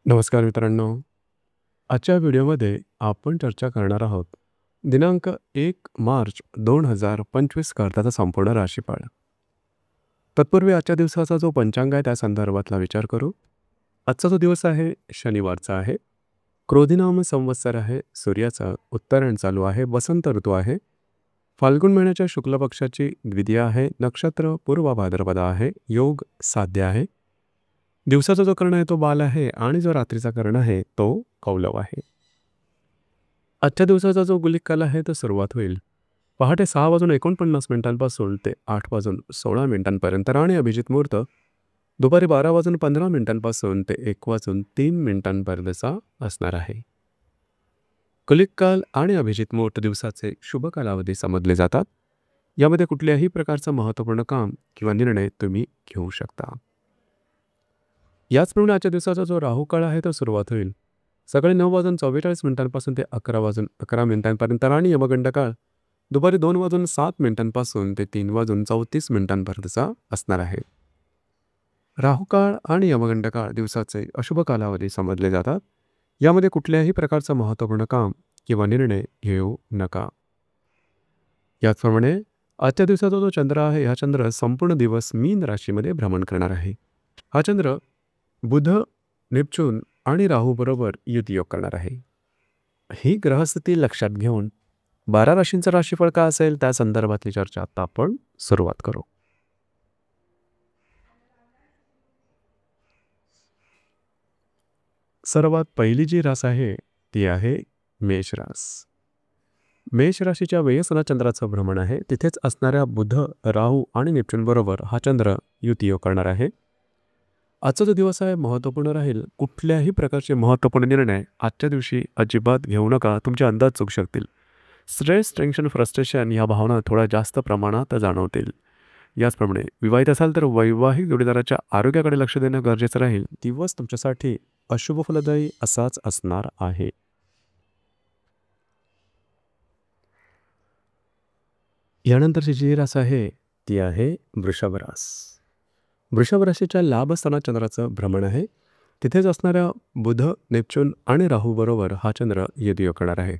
नमस्कार मित्रांनो. आजच्या व्हिडिओमध्ये आपण चर्चा करणार आहोत दिनांक 1 मार्च 2025 करताचा संपूर्ण राशीफळ. तत्पूर्वी आजच्या दिवसाचा जो पंचांग आहे त्या संदर्भातला विचार करू. आजचा जो दिवस आहे शनिवारचा आहे. क्रोधिनाम संवत्सर आहे. सूर्याचा उत्तरायण चालू आहे. वसंत ऋतू आहे. फाल्गुन महिन्याच्या शुक्ल पक्षाची द्वितीया आहे. नक्षत्र पूर्व भाद्रपदा आहे. योग साध्य आहे. दिवसाचा जो कर्ण आहे तो बाल आहे आणि जो रात्रीचा कर्ण आहे तो कौलव आहे. आजच्या दिवसाचा जो गुलिक काल आहे तो सुरुवात होईल पहाटे 6:49 ते 8:16 आणि अभिजित मुहूर्त दुपारी 12:15 ते 1:03 असणार आहे. गुलिक काल आणि अभिजित मुहूर्त दिवसाचे शुभ कालावधी समजले जातात. यामध्ये कुठल्याही प्रकारचं महत्त्वपूर्ण काम किंवा निर्णय तुम्ही घेऊ शकता. याचप्रमाणे आजच्या दिवसाचा जो राहू काळ आहे तो सुरुवात होईल सकाळी 9:44 ते 11:11 आणि यमगंड काळ दुपारी 2:07 ते 3:34 असणार आहे. राहू काळ आणि यमगंड काळ दिवसाचे अशुभ कालावधी समजले जातात. यामध्ये कुठल्याही प्रकारचं महत्त्वपूर्ण काम किंवा निर्णय घेऊ नका. याचप्रमाणे आजच्या दिवसाचा जो चंद्र आहे हा चंद्र संपूर्ण दिवस मीन राशीमध्ये भ्रमण करणार आहे. हा चंद्र बुध, नेपच्यून आणि राहू बरोबर युतियोग करणार आहे. ही ग्रहस्थिती लक्षात घेऊन 12 राशींचं राशीफळ काय असेल त्या संदर्भातली चर्चा आता आपण सुरुवात करू. सर्वात पहिली जी रास आहे ती आहे मेष रास. मेष राशीच्या व्ययसना चंद्राचं भ्रमण आहे. तिथेच असणाऱ्या बुध, राहू आणि नेपच्यून बरोबर हा चंद्र युतियोग करणार आहे. आजचा जो दिवस आहे महत्त्वपूर्ण राहील. कुठल्याही प्रकारचे महत्त्वपूर्ण निर्णय आजच्या दिवशी अजिबात घेऊ नका. तुमचे अंदाज चुकू शकतील. स्ट्रेस, टेन्शन, फ्रस्ट्रेशन या भावना थोड्या जास्त प्रमाणात जाणवतील. याचप्रमाणे विवाहित असाल तर वैवाहिक जोडीदाराच्या आरोग्याकडे लक्ष देणं गरजेचं राहील. दिवस तुमच्यासाठी अशुभ फलदायी असाच असणार आहे. यानंतरची जी रास आहे ती आहे वृषभ रास. वृषभ राशीच्या लाभस्थानात चंद्राचं भ्रमण आहे. तिथेच असणाऱ्या बुध, नेपच्यून आणि राहू बरोबर हा चंद्र युतियोग करणार आहे.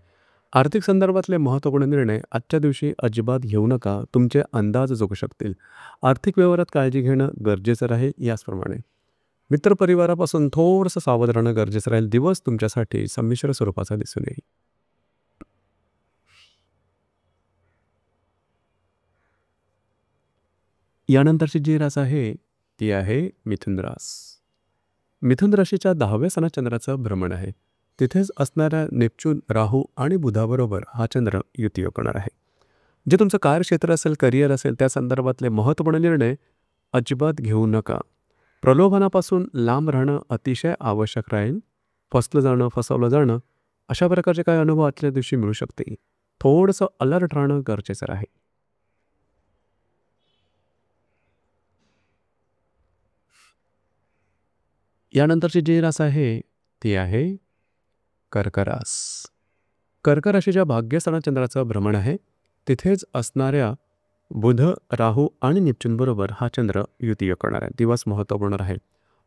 आर्थिक संदर्भातले महत्त्वपूर्ण निर्णय आजच्या दिवशी अजिबात घेऊ नका. तुमचे अंदाज चुकू शकतील. आर्थिक व्यवहारात काळजी घेणं गरजेचं राहील. याचप्रमाणे मित्रपरिवारापासून थोडंसं सावध राहणं गरजेचं राहील. दिवस तुमच्यासाठी संमिश्र स्वरूपाचा दिसून येईल. यानंतरची जी रास आहे ती आहे मिथुन रास. मिथुन राशीच्या 10व्या स्थानात चंद्राचं भ्रमण आहे. तिथेच असणाऱ्या नेपच्यून, राहू आणि बुधाबरोबर हा चंद्र युतियोग करणार आहे. जे तुमचं कार्यक्षेत्र असेल, करिअर असेल त्या संदर्भातले महत्त्वपूर्ण निर्णय अजिबात घेऊ नका. प्रलोभनापासून लांब राहणं अतिशय आवश्यक राहील. फसलं जाणं, फसवलं जाणं अशा प्रकारचे काही अनुभव आजच्या दिवशी मिळू शकते. थोडंसं अलर्ट राहणं गरजेचं आहे. यानंतरची जी रास आहे ती आहे कर्क रास. कर्क राशीच्या भाग्यस्थानात चंद्राचं भ्रमण आहे. तिथेच असणाऱ्या बुध, राहू आणि नेपच्यून बरोबर हा चंद्र युतियोग करणार आहे. दिवस महत्त्वपूर्ण राहील.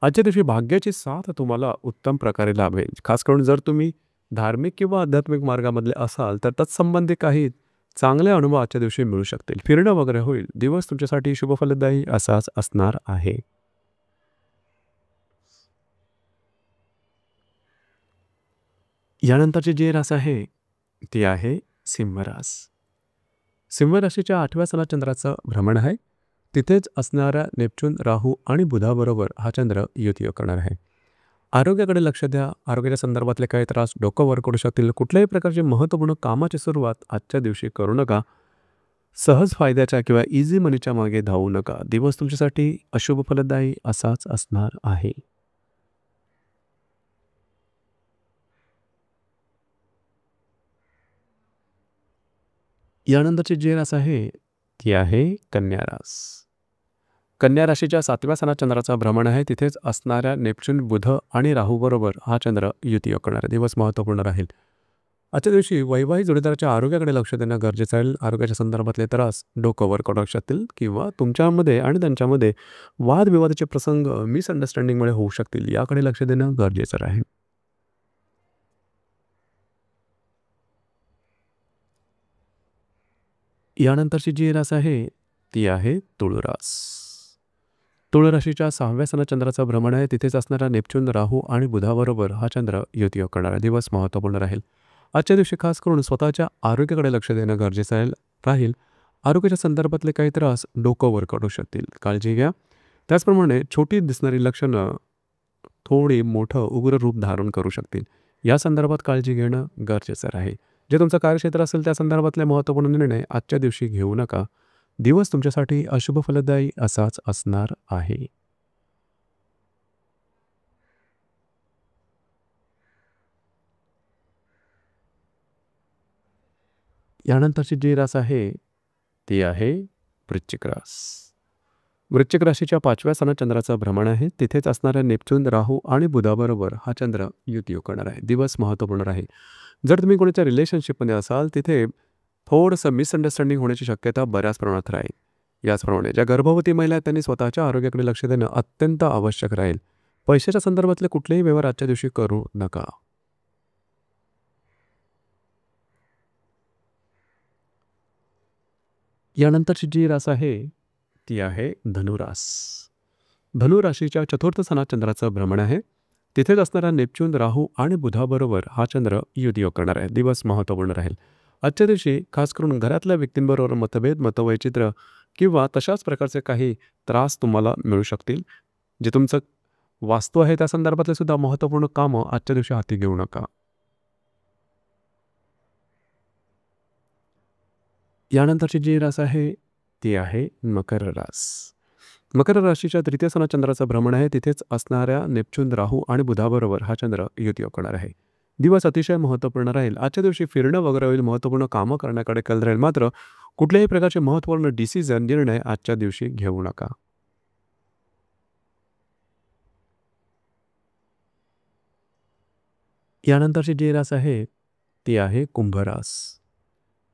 आजच्या दिवशी भाग्याची साथ तुम्हाला उत्तम प्रकारे लाभेल. खास करून जर तुम्ही धार्मिक किंवा आध्यात्मिक मार्गामधले असाल तर तत्संबंधी काही चांगले अनुभव आजच्या दिवशी मिळू शकतील. फिरणं वगैरे होईल. दिवस तुमच्यासाठी शुभफलदायी असाच असणार आहे. यानंतरची जी रास आहे ती आहे सिंह रास. सिंह राशीच्या 8व्या स्थानात चंद्राचं भ्रमण आहे. तिथेच असणाऱ्या नेपच्यून, राहू आणि बुधाबरोबर हा चंद्र युतियोग करणार आहे. आरोग्याकडे लक्ष द्या. आरोग्याच्या संदर्भातले काही त्रास डोकं वर करू शकतील. कुठल्याही प्रकारची महत्त्वपूर्ण कामाची सुरुवात आजच्या दिवशी करू नका. सहज फायद्याच्या किंवा इझी मनीच्या मागे धावू नका. दिवस तुमच्यासाठी अशुभ फलदायी असाच असणार आहे. यानंतरची जी रास आहे ती आहे कन्या रास. कन्या राशीच्या 7व्या स्थानात चंद्राचं भ्रमण आहे. तिथेच असणाऱ्या नेपच्यून, बुध आणि राहू बरोबर हा चंद्र युतियोग करणार आहे. दिवस महत्त्वपूर्ण राहील. आजच्या दिवशी वैवाहिक जोडीदाराच्या आरोग्याकडे लक्ष देणं गरजेचं आहे. आरोग्याच्या संदर्भातले त्रास डोकं वर करू शकतील किंवा तुमच्यामध्ये आणि त्यांच्यामध्ये वादविवादाचे प्रसंग मिसअंडरस्टँडिंगमुळे होऊ शकतील. याकडे लक्ष देणं गरजेचं आहे. यानंतरची जी रास आहे ती आहे तुळरास. तुळ राशीच्या 6व्या सणात चंद्राचं भ्रमण आहे. तिथेच असणारा नेपच्यून, राहू आणि बुधाबरोबर हा चंद्र युती करणारा दिवस महत्त्वपूर्ण राहील. आजच्या दिवशी खास करून स्वतःच्या आरोग्याकडे लक्ष देणं गरजेचं राहील. आरोग्याच्या संदर्भातले काही त्रास डोकं वर काढू शकतील. काळजी घ्या. त्याचप्रमाणे छोटी दिसणारी लक्षणं थोडी मोठं उग्र रूप धारण करू शकतील. या संदर्भात काळजी घेणं गरजेचं राहील. जे तुमचं कार्यक्षेत्र असेल त्या संदर्भातले महत्त्वपूर्ण निर्णय आजच्या दिवशी घेऊ नका. दिवस तुमच्यासाठी अशुभ फलदायी असाच असणार आहे. यानंतरची जी रास आहे ती आहे वृश्चिक रास. वृश्चिक राशीच्या 5व्या सणात चंद्राचं भ्रमण आहे. तिथेच असणाऱ्या नेपच्यून, राहू आणि बुधाबरोबर हा चंद्र युती करणार आहे. दिवस महत्त्वपूर्ण राहील. जर तुम्ही कोणाच्या रिलेशनशिपमध्ये असाल तिथे थोडंसं मिसअंडरस्टँडिंग होण्याची शक्यता बऱ्याच प्रमाणात राहील. याचप्रमाणे ज्या गर्भवती महिला आहेत त्यांनी स्वतःच्या आरोग्याकडे लक्ष देणं अत्यंत आवश्यक राहील. पैशाच्या संदर्भातले कुठलेही व्यवहार आजच्या दिवशी करू नका. यानंतरची जी रास आहे ती आहे धनुरास. धनुराशीच्या 4थ्या सणात चंद्राचं भ्रमण आहे. तिथेच असणारा नेपच्यून, राहू आणि बुधाबरोबर हा चंद्र युती करणार आहे. दिवस महत्त्वपूर्ण राहील. आजच्या दिवशी खास करून घरातल्या व्यक्तींबरोबर मतभेद, मतवैचित्र किंवा तशाच प्रकारचे काही त्रास तुम्हाला मिळू शकतील. जे तुमचं वास्तू आहे त्या संदर्भातले सुद्धा महत्त्वपूर्ण कामं आजच्या दिवशी हाती घेऊ नका. यानंतरची जी रास आहे ती आहे मकर रास. मकर राशीच्या 3य सणात चंद्राचं भ्रमण आहे. तिथेच असणाऱ्या नेपच्यून, राहू आणि बुधाबरोबर हा चंद्र युती करणार आहे. दिवस अतिशय महत्त्वपूर्ण राहील. आजच्या दिवशी फिरणं वगैरे होईल. महत्त्वपूर्ण कामं करण्याकडे कल राहील. मात्र कुठल्याही प्रकारचे महत्त्वपूर्ण डिसिजन, निर्णय आजच्या दिवशी घेऊ नका. यानंतरची जी रास आहे ती आहे कुंभरास.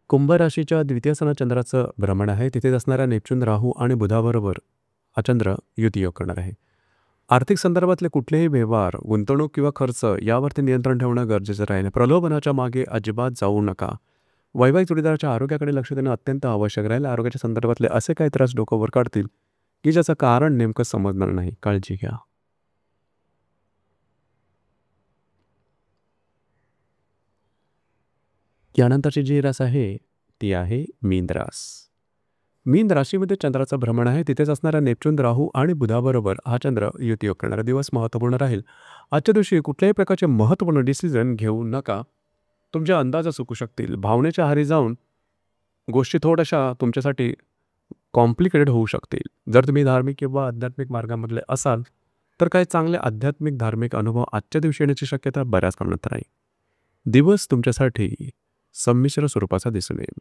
कुंभ राशीच्या 2य सणात चंद्राचं भ्रमण आहे. तिथेच असणाऱ्या नेपच्यून, राहू आणि बुधाबरोबर हा चंद्र युती करणार आहे. आर्थिक संदर्भातले कुठलेही व्यवहार, गुंतवणूक किंवा खर्च यावरती नियंत्रण ठेवणं गरजेचं राहील. प्रलोभनाच्या मागे अजिबात जाऊ नका. वैवाहिक जोडीदाराच्या आरोग्याकडे लक्ष देणं अत्यंत आवश्यक राहील. आरोग्याच्या संदर्भातले असे काही त्रास डोकं वर काढतील की ज्याचं कारण नेमकं समजणार नाही. काळजी घ्या. यानंतरची जी रास आहे ती आहे मीन रास. मीन राशीमध्ये चंद्राचं भ्रमण आहे. तिथेच असणाऱ्या नेपच्यून, राहू आणि बुधाबरोबर हा चंद्र युती करणारा दिवस महत्त्वपूर्ण राहील. आजच्या दिवशी कुठल्याही प्रकारचे महत्त्वपूर्ण डिसिजन घेऊ नका. तुमचे अंदाज चुकू शकतील. भावनेच्या आहारी जाऊन गोष्टी थोड्याशा तुमच्यासाठी कॉम्प्लिकेटेड होऊ शकतील. जर तुम्ही धार्मिक किंवा आध्यात्मिक मार्गामधले असाल तर काही चांगले आध्यात्मिक धार्मिक अनुभव आजच्या दिवशी येण्याची शक्यता बऱ्याच प्रमाणात राहील. दिवस तुमच्यासाठी संमिश्र स्वरूपाचा दिसून येईल.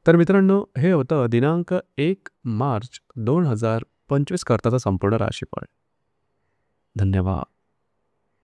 तर मित्रांनो, हे होतं दिनांक 1 मार्च 2025 करताचा संपूर्ण राशीफळ. धन्यवाद.